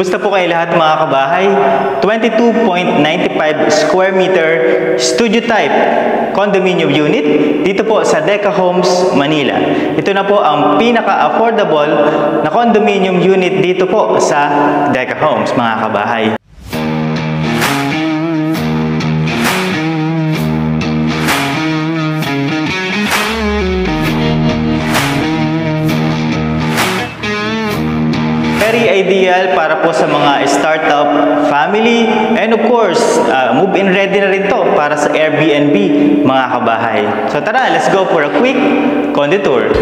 Kumusta po kayo lahat mga kabahay? 22.95 square meter studio type condominium unit dito po sa Deca Homes, Manila. Ito na po ang pinaka-affordable na condominium unit dito po sa Deca Homes mga kabahay. Very ideal para po sa mga startup family and of course, move-in ready na rin to para sa Airbnb mga kabahay. So tara, let's go for a quick condo tour.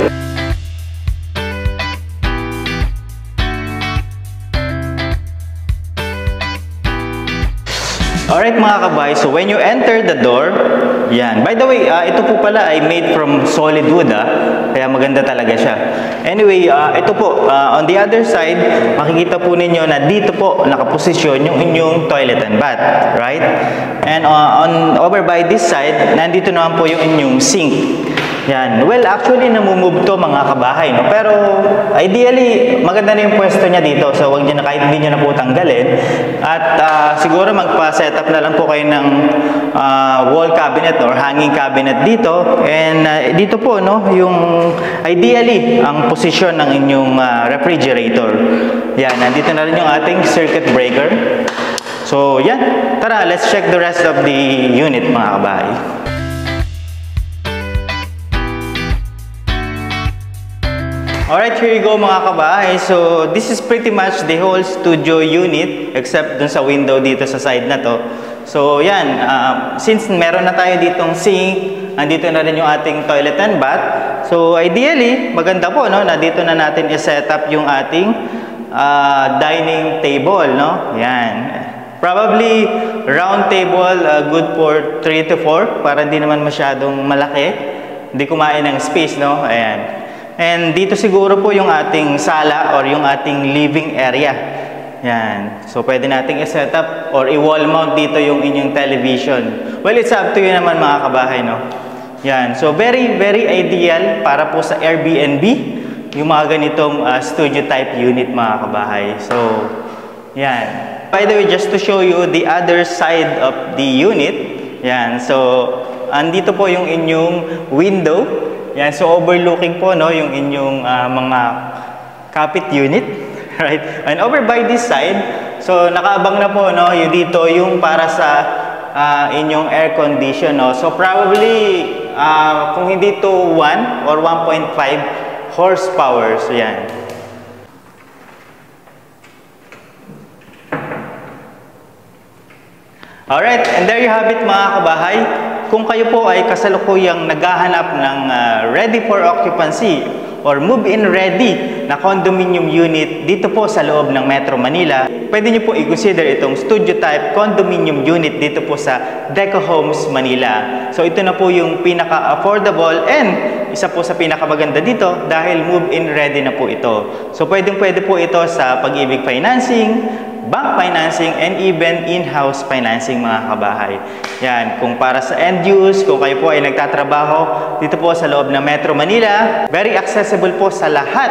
Alright mga kabahay, so when you enter the door, yan. By the way, ito po pala ay made from solid wood, kaya maganda talaga siya. Anyway, ito po, on the other side, makikita po ninyo na dito po nakaposisyon yung inyong toilet and bath, right? And over by this side, nandito naman po yung inyong sink. Yan. Well, actually, namumove to mga kabahay, no? Pero, ideally, maganda na yung pwesto niya dito. So, huwag niyo na, kahit hindi niyo na po tanggalin. At, siguro magpa-setup na lang po kayo ng wall cabinet or hanging cabinet dito. And, dito po, no? Yung, ideally, ang posisyon ng inyong refrigerator. Yan. Nandito na rin yung ating circuit breaker. So, yan. Tara, let's check the rest of the unit, mga kabahay. Alright, here you go mga kabahay. So, this is pretty much the whole studio unit except dun sa window dito sa side na to. So, yan. Since meron na tayo ditong sink, andito na rin yung ating toilet and bath. So, ideally, maganda po, no? Na dito na natin i-set up yung ating dining table, no? Yan. Probably, round table, good for 3 to 4 para hindi naman masyadong malaki. Hindi kumain ng space, no? Ayan. And dito siguro po yung ating sala or yung ating living area. Yan. So, pwede nating i-set up or i-wall mount dito yung inyong television. Well, it's up to you naman mga kabahay, no? Yan. So, very, very ideal para po sa Airbnb yung mga ganitong studio type unit mga kabahay. So, yan. By the way, just to show you the other side of the unit. Yan. So, andito po yung inyong window. Yan, so overlooking po, no, yung inyong mga kapit unit, right? And over by this side, so nakaabang na po, no, yung dito yung para sa inyong air condition, no. So probably kung hindi to 1 or 1.5 horsepower, so yan. Alright, and there you have it mga kabahay. Kung kayo po ay kasalukuyang naghahanap ng ready for occupancy or move-in ready na condominium unit dito po sa loob ng Metro Manila, pwede nyo po i-consider itong studio type condominium unit dito po sa Deca Homes, Manila. So ito na po yung pinaka-affordable and isa po sa pinakamaganda dito dahil move-in ready na po ito. So pwede po ito sa Pag-ibig Financing, bank financing, and even in-house financing mga kabahay. Yan, kung para sa end use, kung kayo po ay nagtatrabaho dito po sa loob ng Metro Manila, very accessible po sa lahat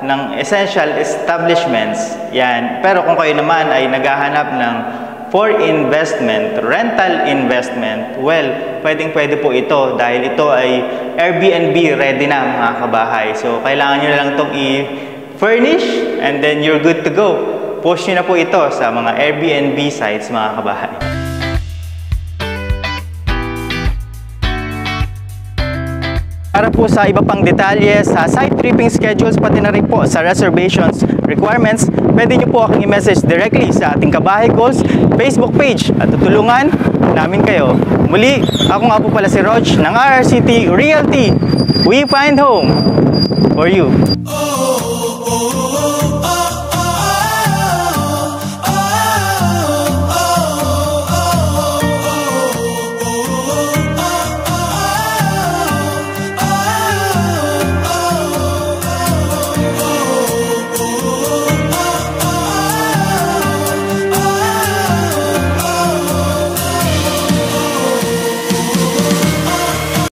ng essential establishments. Yan, pero kung kayo naman ay naghahanap ng for investment, rental investment, well, pwede po ito dahil ito ay Airbnb ready na mga kabahay. So, kailangan nyo na lang itong i-furnish and then you're good to go. Post nyo na po ito sa mga Airbnb sites mga kabahay. Para po sa iba pang detalye sa site tripping schedules pati na rin po sa reservations requirements, pwede nyo po akong i-message directly sa ating Kabahay Goals Facebook page at tutulungan namin kayo. Muli, ako nga po pala si Rog ng RRCT Realty. We find home for you.